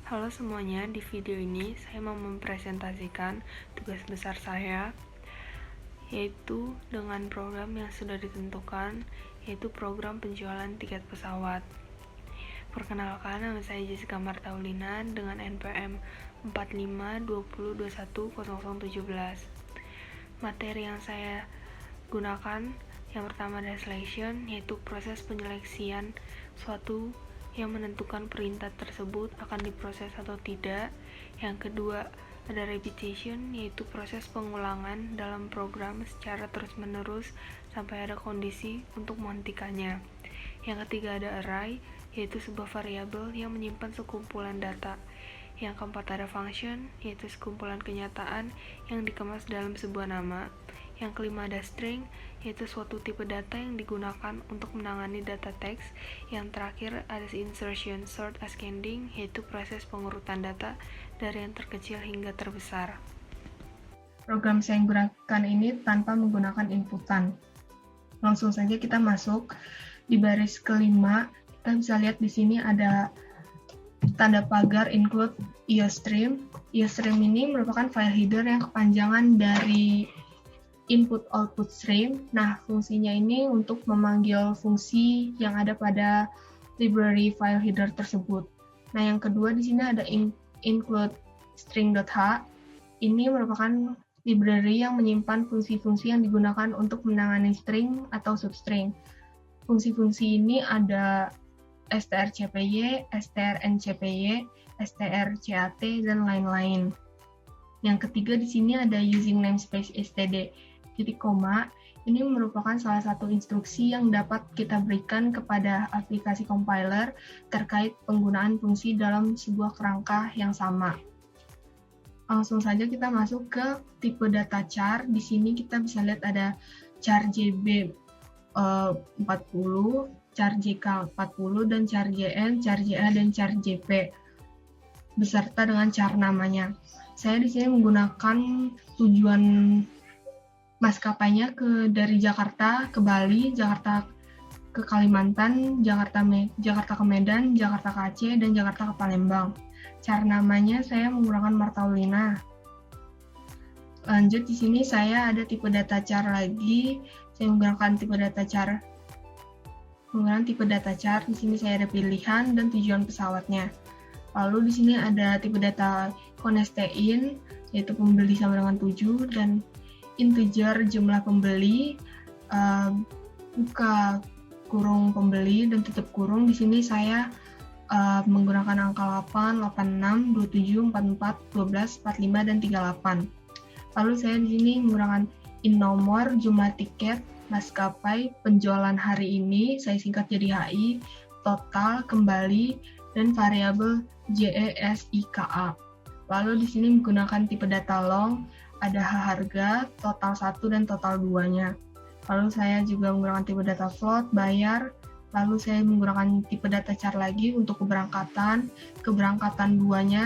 Halo semuanya, di video ini saya mau mempresentasikan tugas besar saya, yaitu dengan program yang sudah ditentukan, yaitu program penjualan tiket pesawat. Perkenalkan, nama saya Jessica Martaulina dengan NPM 4520210017. Materi yang saya gunakan yang pertama adalah selection, yaitu proses penyeleksian suatu yang menentukan perintah tersebut akan diproses atau tidak. Yang kedua ada repetition, yaitu proses pengulangan dalam program secara terus-menerus sampai ada kondisi untuk menghentikannya. Yang ketiga ada array, yaitu sebuah variabel yang menyimpan sekumpulan data. Yang keempat ada function, yaitu sekumpulan kenyataan yang dikemas dalam sebuah nama. Yang kelima ada string, yaitu suatu tipe data yang digunakan untuk menangani data teks. Yang terakhir ada insertion, sort, ascending, yaitu proses pengurutan data dari yang terkecil hingga terbesar. Program saya yang gunakan ini tanpa menggunakan inputan. Langsung saja kita masuk di baris kelima. Kita bisa lihat di sini ada tanda pagar include IOStream. IOStream ini merupakan file header yang kepanjangan dari input-output stream. Nah, fungsinya ini untuk memanggil fungsi yang ada pada library file header tersebut. Nah, yang kedua di sini ada include string.h. Ini merupakan library yang menyimpan fungsi-fungsi yang digunakan untuk menangani string atau substring. Fungsi-fungsi ini ada strcpy, strncpy, strcat, dan lain-lain. Yang ketiga di sini ada using namespace std. Titik koma, ini merupakan salah satu instruksi yang dapat kita berikan kepada aplikasi compiler terkait penggunaan fungsi dalam sebuah kerangka yang sama. Langsung saja kita masuk ke tipe data char. Di sini kita bisa lihat ada char JB 40, char JK 40, dan char JN, char JA, dan char JP, beserta dengan char namanya. Saya di sini menggunakan tujuan maskapainya dari Jakarta ke Bali, Jakarta ke Kalimantan, Jakarta ke Medan, Jakarta ke Aceh, dan Jakarta ke Palembang. Cara namanya saya menggunakan Martaulina. Lanjut di sini saya ada tipe data char lagi. Saya menggunakan tipe data char. Di sini saya ada pilihan dan tujuan pesawatnya. Lalu di sini ada tipe data constein, yaitu pembeli sama dengan 7, dan integer jumlah pembeli, buka kurung pembeli dan tutup kurung. Di sini saya menggunakan angka 8, 86, 27, 44, 12, 45, dan 38. Lalu saya di sini menggunakan in nomor, jumlah tiket, maskapai, penjualan hari ini, saya singkat jadi HI, total, kembali, dan variabel JESIKA. Lalu di sini menggunakan tipe data long, ada harga, total 1, dan total 2-nya. Lalu saya juga menggunakan tipe data float, bayar. Lalu saya menggunakan tipe data char lagi untuk keberangkatan 2-nya.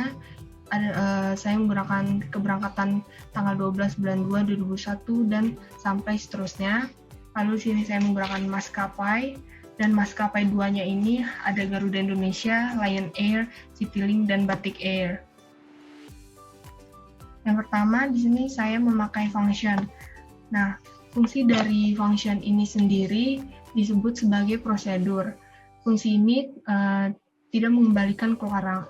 Saya menggunakan keberangkatan tanggal 12 bulan 2 2021 dan sampai seterusnya. Lalu di sini saya menggunakan maskapai, dan maskapai 2-nya ini ada Garuda Indonesia, Lion Air, Citylink, dan Batik Air. Yang pertama, di sini saya memakai function. Nah, fungsi dari function ini sendiri disebut sebagai prosedur. Fungsi ini tidak mengembalikan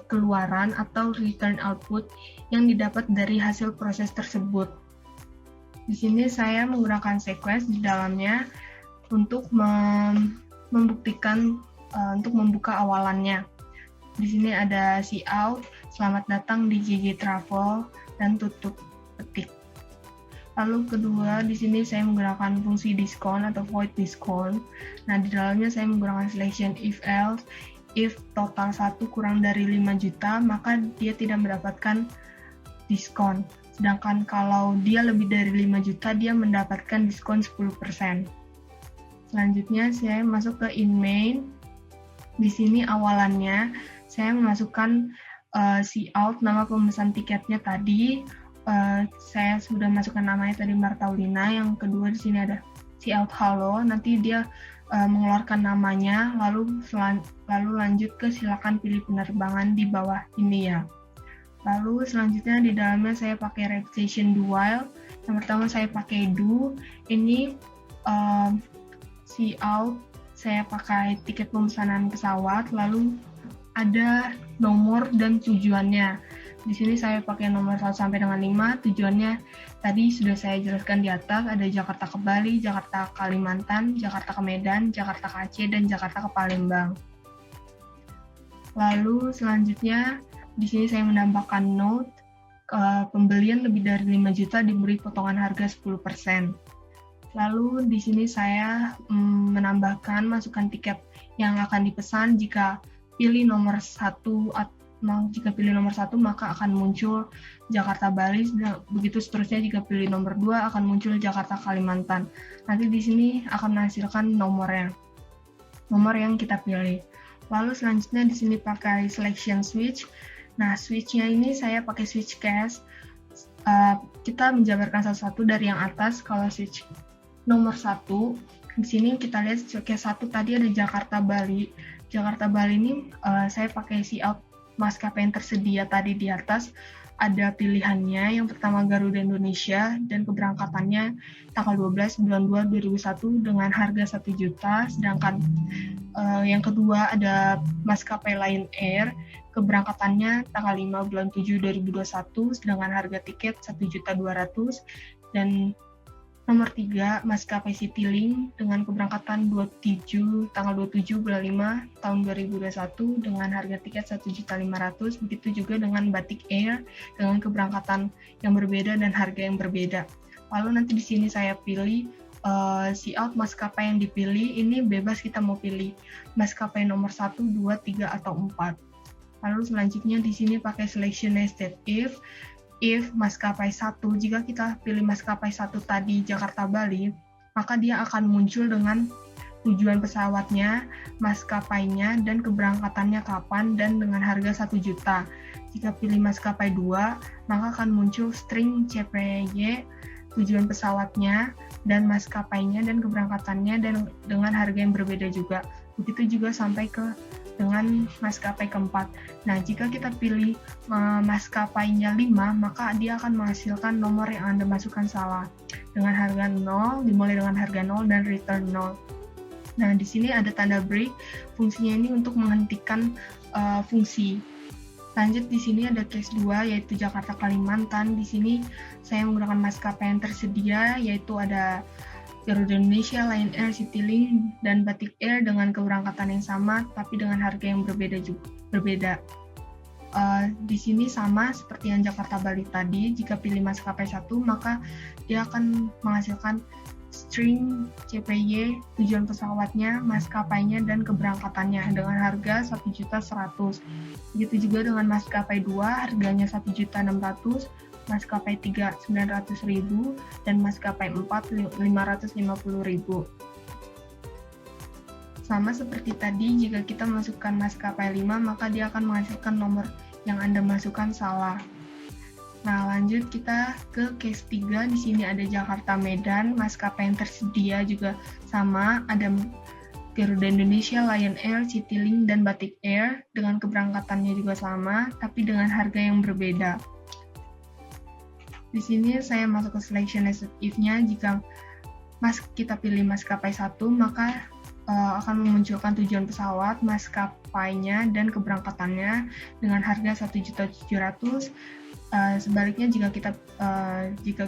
keluaran atau return output yang didapat dari hasil proses tersebut. Di sini saya menggunakan sequence di dalamnya untuk membuktikan untuk membuka awalannya. Di sini ada cout, selamat datang di JJ Travel, dan tutup petik. Lalu kedua, di sini saya menggunakan fungsi diskon atau void diskon. Nah, di dalamnya saya menggunakan selection if else. If total 1 kurang dari 5 juta, maka dia tidak mendapatkan diskon. Sedangkan kalau dia lebih dari 5 juta, dia mendapatkan diskon 10%. Selanjutnya, saya masuk ke in main. Di sini awalannya, saya memasukkan cout, nama pemesan tiketnya tadi. Saya sudah masukkan namanya tadi Martaulina. Yang kedua di sini ada cout halo. Nanti dia mengeluarkan namanya, lalu lanjut ke silakan pilih penerbangan di bawah ini ya. Lalu selanjutnya di dalamnya saya pakai registration while. Yang pertama saya pakai do. Ini see out, saya pakai tiket pemesanan pesawat, lalu ada nomor dan tujuannya. Di sini saya pakai nomor 1 sampai dengan 5. Tujuannya tadi sudah saya jelaskan di atas, ada Jakarta ke Bali, Jakarta ke Kalimantan, Jakarta ke Medan, Jakarta ke Aceh, dan Jakarta ke Palembang. Lalu selanjutnya di sini saya menambahkan note, pembelian lebih dari 5 juta diberi potongan harga 10%. Lalu di sini saya menambahkan masukan tiket yang akan dipesan. Jika pilih nomor 1 maka akan muncul Jakarta Bali, begitu seterusnya. Jika pilih nomor 2 akan muncul Jakarta Kalimantan. Nanti di sini akan menghasilkan nomor yang kita pilih. Lalu selanjutnya di sini pakai selection switch. Nah, switch-nya ini saya pakai switch case. Kita menjabarkan satu-satu dari yang atas. Kalau switch nomor 1, di sini kita lihat case 1 tadi ada Jakarta Bali. Jakarta Bali ini saya pakai see out maskapai yang tersedia tadi di atas. Ada pilihannya, yang pertama Garuda Indonesia, dan keberangkatannya tanggal 12 bulan 2 2001 dengan harga 1 juta, sedangkan yang kedua ada maskapai Lion Air, keberangkatannya tanggal 5 bulan 7 2021 dengan harga tiket 1.200.000, dan nomor 3, maskapai Citylink dengan keberangkatan tanggal 27 bulan 5 tahun 2021 dengan harga tiket 1.500.000. Begitu juga dengan Batik Air dengan keberangkatan yang berbeda dan harga yang berbeda. Lalu nanti di sini saya pilih see out maskapai yang dipilih. Ini bebas kita mau pilih maskapai nomor 1, 2, 3, atau 4. Lalu selanjutnya di sini pakai selection nested if maskapai 1, jika kita pilih maskapai 1 tadi Jakarta Bali, maka dia akan muncul dengan tujuan pesawatnya, maskapainya, dan keberangkatannya kapan, dan dengan harga 1 juta. Jika pilih maskapai 2, maka akan muncul string CPY, tujuan pesawatnya, dan maskapainya, dan keberangkatannya, dan dengan harga yang berbeda juga. Begitu juga sampai dengan maskapai keempat. Nah, jika kita pilih maskapainya 5, maka dia akan menghasilkan nomor yang Anda masukkan salah. Dengan harga 0, dimulai dengan harga 0 dan return 0. Nah, di sini ada tanda break. Fungsinya ini untuk menghentikan fungsi. Lanjut di sini ada case 2, yaitu Jakarta Kalimantan. Di sini saya menggunakan maskapai yang tersedia, yaitu ada Garuda Indonesia, Lion Air, Citylink, dan Batik Air dengan keberangkatan yang sama, tapi dengan harga yang berbeda. Di sini sama seperti yang Jakarta Bali tadi. Jika pilih maskapai 1, maka dia akan menghasilkan string CPY, tujuan pesawatnya, maskapainya, dan keberangkatannya dengan harga 1.100.000. Begitu juga dengan maskapai 2, harganya 1.600.000, maskapai 3 900.000, dan maskapai 4 550.000. Sama seperti tadi, jika kita masukkan maskapai 5, maka dia akan menghasilkan nomor yang Anda masukkan salah. Nah, lanjut kita ke case 3. Di sini ada Jakarta Medan, maskapai yang tersedia juga sama, ada Garuda Indonesia, Lion Air, Citylink, dan Batik Air dengan keberangkatannya juga sama, tapi dengan harga yang berbeda. Di sini saya masuk ke selection nested if-nya. Jika kita pilih maskapai 1, maka akan memunculkan tujuan pesawat, maskapainya, dan keberangkatannya dengan harga 1.700.000. Sebaliknya jika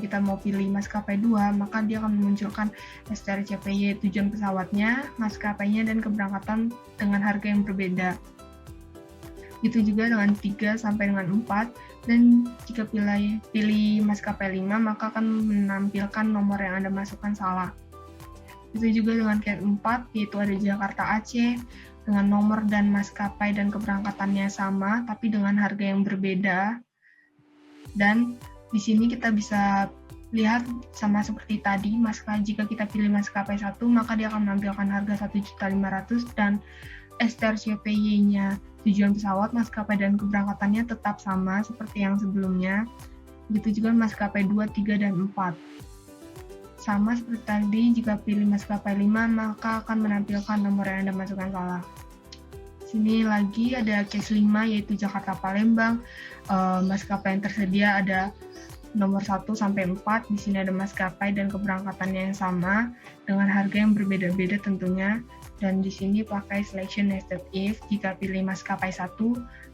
kita mau pilih maskapai 2, maka dia akan memunculkan STRCPY, tujuan pesawatnya, maskapainya, dan keberangkatan dengan harga yang berbeda. Itu juga dengan 3 sampai dengan 4, dan jika pilih maskapai 5, maka akan menampilkan nomor yang Anda masukkan salah. Itu juga dengan case 4, yaitu ada Jakarta Aceh, dengan nomor dan maskapai dan keberangkatannya sama, tapi dengan harga yang berbeda. Dan di sini kita bisa lihat sama seperti tadi, jika kita pilih maskapai 1, maka dia akan menampilkan harga 1.500.000 dan STRCPY-nya, tujuan pesawat, maskapai, dan keberangkatannya tetap sama seperti yang sebelumnya. Begitu juga maskapai 2, 3, dan 4. Sama seperti tadi, jika pilih maskapai 5, maka akan menampilkan nomor yang Anda masukkan salah. Sini lagi ada case 5, yaitu Jakarta Palembang. Maskapai yang tersedia ada nomor 1 sampai 4. Di sini ada maskapai dan keberangkatannya yang sama dengan harga yang berbeda-beda tentunya. Dan di sini pakai selection nested if. Jika pilih maskapai 1,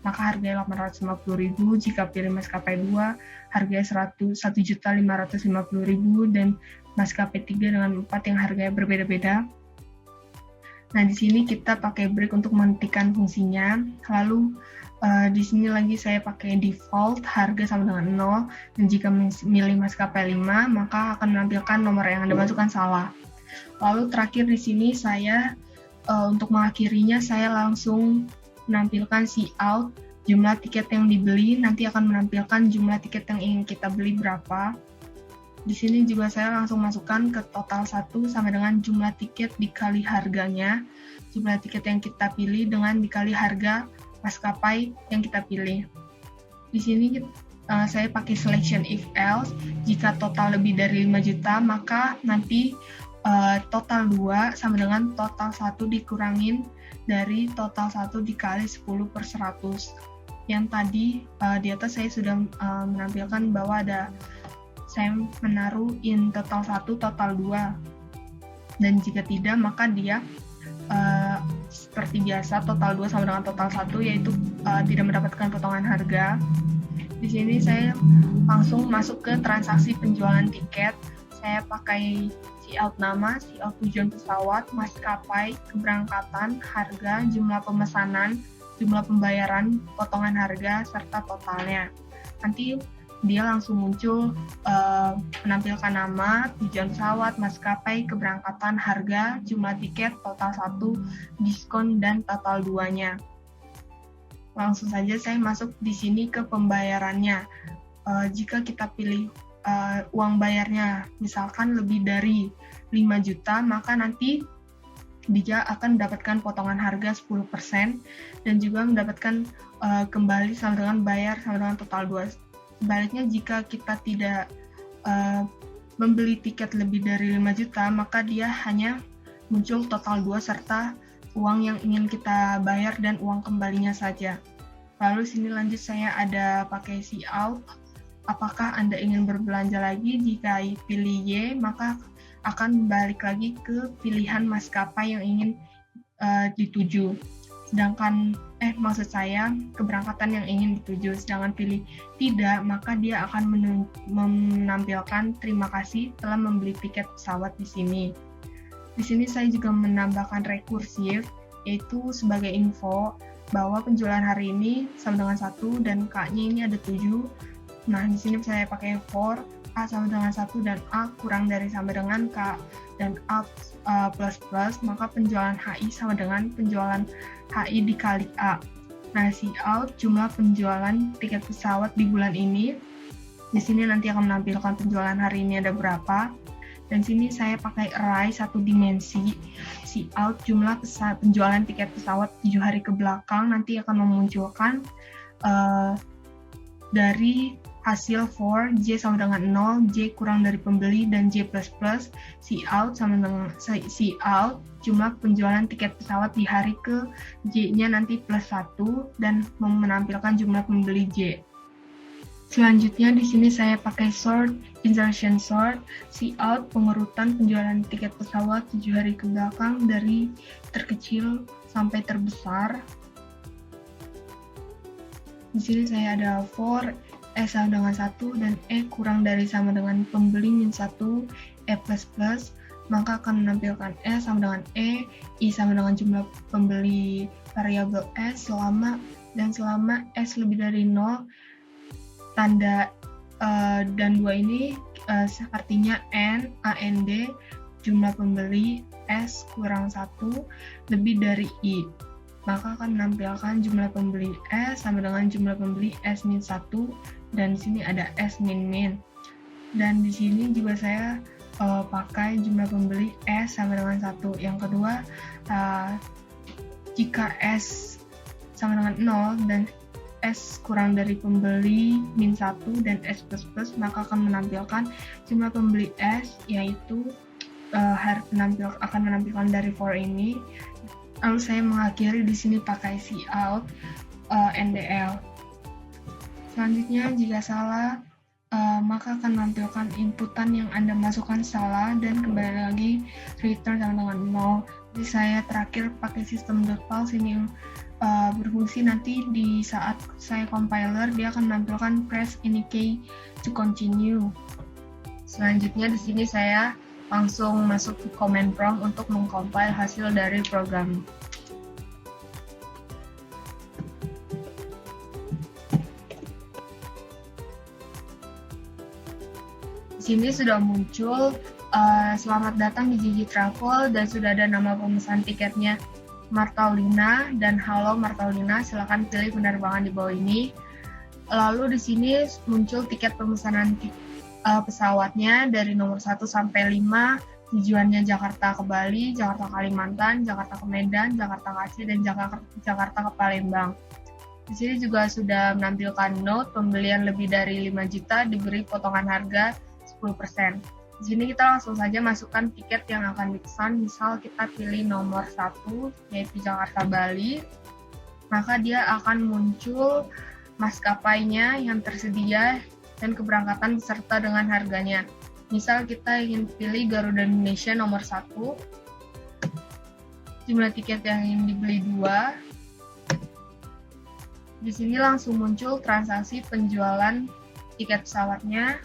maka harganya 850.000. Jika pilih maskapai 2, harganya 1.550.000, dan maskapai 3 dengan 4 yang harganya berbeda-beda. Nah, di sini kita pakai break untuk menghentikan fungsinya. Lalu di sini lagi saya pakai default harga sama dengan 0, dan jika memilih maskapai 5, maka akan menampilkan nomor yang Anda masukkan salah. Lalu terakhir di sini saya untuk mengakhirinya saya langsung menampilkan see out, jumlah tiket yang dibeli, nanti akan menampilkan jumlah tiket yang ingin kita beli berapa. Di sini juga saya langsung masukkan ke total 1 sama dengan jumlah tiket dikali harganya, jumlah tiket yang kita pilih dengan dikali harga maskapai yang kita pilih. Di sini saya pakai selection if else. Jika total lebih dari 5 juta, maka nanti total 2 sama dengan total 1 dikurangin dari total 1 dikali 10/100. Yang tadi di atas saya sudah menampilkan bahwa saya menaruh in total 1, total 2. Dan jika tidak, maka dia seperti biasa total 2 sama dengan total 1, yaitu tidak mendapatkan potongan harga. Di sini saya langsung masuk ke transaksi penjualan tiket. Saya pakai see out nama, see out tujuan pesawat, maskapai, keberangkatan, harga, jumlah pemesanan, jumlah pembayaran, potongan harga, serta totalnya. Nanti dia langsung muncul menampilkan nama, tujuan pesawat, maskapai, keberangkatan, harga, jumlah tiket, total 1, diskon, dan total 2-nya. Langsung saja saya masuk di sini ke pembayarannya. Jika kita pilih uang bayarnya misalkan lebih dari 5 juta, maka nanti dia akan mendapatkan potongan harga 10% dan juga mendapatkan kembali sama dengan bayar sama dengan total 2. Sebaliknya, jika kita tidak membeli tiket lebih dari 5 juta, maka dia hanya muncul total 2 serta uang yang ingin kita bayar dan uang kembalinya saja. Lalu sini lanjut saya ada pakai see out. Apakah Anda ingin berbelanja lagi? Jika pilih Y, maka akan balik lagi ke pilihan maskapai yang ingin dituju. Sedangkan maksud saya keberangkatan yang ingin dituju. Sedangkan pilih tidak, maka dia akan menampilkan terima kasih telah membeli tiket pesawat di sini. Di sini saya juga menambahkan rekursif, yaitu sebagai info bahwa penjualan hari ini sama dengan 1 dan K-nya ini ada 7. Nah, di sini saya pakai for, A sama dengan 1 dan A kurang dari sama dengan K, dan A plus, maka penjualan HI sama dengan penjualan HI dikali A. Nah, see out jumlah penjualan tiket pesawat di bulan ini. Di sini nanti akan menampilkan penjualan hari ini ada berapa. Dan sini saya pakai array 1 dimensi. See out jumlah penjualan tiket pesawat 7 hari ke belakang, nanti akan memunculkan dari hasil for J sama dengan 0, J kurang dari pembeli, dan J++. See out sama dengan see out jumlah penjualan tiket pesawat di hari ke J-nya nanti plus 1 dan menampilkan jumlah pembeli J. Selanjutnya di sini saya pakai sort, insertion sort, see out pengurutan penjualan tiket pesawat 7 hari ke belakang dari terkecil sampai terbesar. Di sini saya ada for E sama dengan 1 dan E kurang dari sama dengan pembeli min 1, E++, maka akan menampilkan E sama dengan E, I sama dengan jumlah pembeli variabel S selama S lebih dari 0, tanda dan 2 ini artinya N, AND, jumlah pembeli S kurang 1 lebih dari I. Maka akan menampilkan jumlah pembeli S sama dengan jumlah pembeli S min 1, dan di sini ada S min min. Dan di sini juga saya pakai jumlah pembeli S sama dengan 1. Yang kedua, jika S sama dengan 0 dan S kurang dari pembeli -1 dan S++, maka akan menampilkan jumlah pembeli S, yaitu akan menampilkan dari for ini. Lalu saya mengakhiri di sini pakai cout NDL. Selanjutnya, jika salah, maka akan menampilkan inputan yang Anda masukkan salah dan kembali lagi return sama dengan 0. Jadi saya terakhir pakai sistem .files ini berfungsi nanti di saat saya compiler, dia akan menampilkan press any key to continue. Selanjutnya di sini saya langsung masuk ke command prompt untuk mengcompile hasil dari program. Di sini sudah muncul selamat datang di Gigi Travel dan sudah ada nama pemesan tiketnya Martaulina dan halo Martaulina, silakan pilih penerbangan di bawah ini. Lalu di sini muncul tiket pemesanan pesawatnya dari nomor 1 sampai 5, tujuannya Jakarta ke Bali, Jakarta Kalimantan, Jakarta ke Medan, Jakarta ke Aceh, dan Jakarta ke Palembang. Di sini juga sudah menampilkan note pembelian lebih dari 5 juta diberi potongan harga 10%. Di sini kita langsung saja masukkan tiket yang akan dipesan. Misal kita pilih nomor 1 yaitu Jakarta Bali, maka dia akan muncul maskapainya yang tersedia dan keberangkatan beserta dengan harganya. Misal kita ingin pilih Garuda Indonesia nomor 1, jumlah tiket yang ingin dibeli 2. Di sini langsung muncul transaksi penjualan tiket pesawatnya,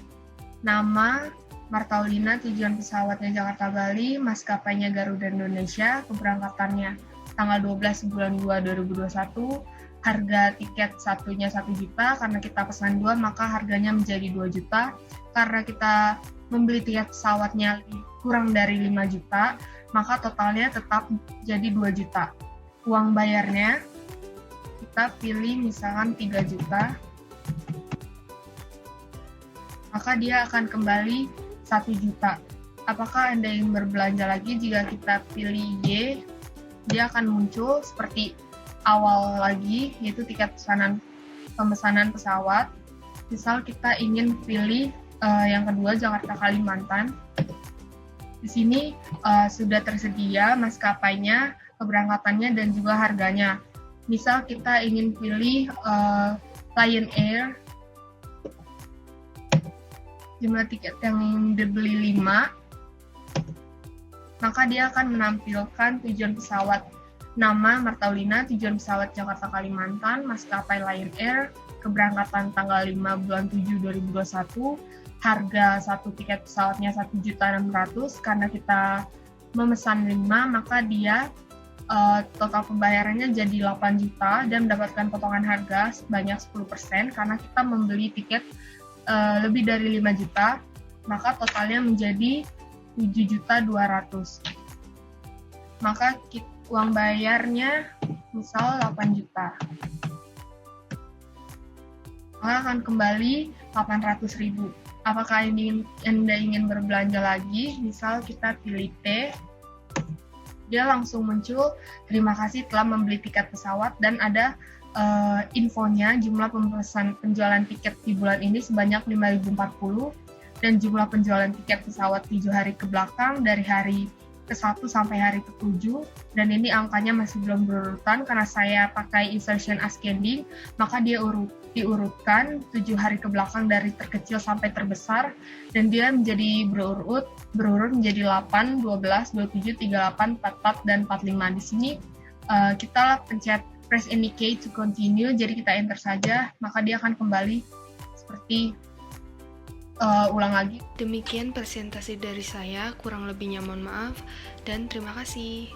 nama Martaulina, tujuan pesawatnya Jakarta Bali, maskapainya Garuda Indonesia, keberangkatannya tanggal 12 bulan 2 2021, harga tiket satunya 1 juta, karena kita pesan 2 maka harganya menjadi 2 juta, karena kita membeli tiket pesawatnya kurang dari 5 juta, maka totalnya tetap jadi 2 juta. Uang bayarnya kita pilih misalkan 3 juta, maka dia akan kembali 1 juta. Apakah Anda ingin berbelanja lagi? Jika kita pilih Y, dia akan muncul seperti awal lagi, yaitu tiket pemesanan pesawat. Misal kita ingin pilih yang kedua Jakarta Kalimantan. Di sini sudah tersedia maskapainya, keberangkatannya, dan juga harganya. Misal kita ingin pilih Lion Air, jumlah tiket yang dibeli 5, maka dia akan menampilkan tujuan pesawat nama Martaulina, tujuan pesawat Jakarta Kalimantan, maskapai Lion Air, keberangkatan tanggal 5 bulan 7 2021, harga satu tiket pesawatnya 1.600.000, karena kita memesan 5, maka dia total pembayarannya jadi 8 juta dan mendapatkan potongan harga sebanyak 10%, karena kita membeli tiket lebih dari 5 juta, maka totalnya menjadi 7.200.000. Maka uang bayarnya misal 8 juta. Maka akan kembali 800.000. Apakah Anda ingin berbelanja lagi? Misal kita pilih T, dia langsung muncul, terima kasih telah membeli tiket pesawat, dan ada infonya jumlah penjualan tiket di bulan ini sebanyak 5.040 dan jumlah penjualan tiket pesawat 7 hari ke belakang dari hari ke-1 sampai hari ke-7, dan ini angkanya masih belum berurutan karena saya pakai insertion ascending, maka dia diurutkan 7 hari ke belakang dari terkecil sampai terbesar, dan dia menjadi berurut menjadi 8, 12, 27, 38, 44, dan 45. Di sini kita pencet press any key to continue, jadi kita enter saja, maka dia akan kembali seperti ulang lagi. Demikian presentasi dari saya, kurang lebihnya mohon maaf, dan terima kasih.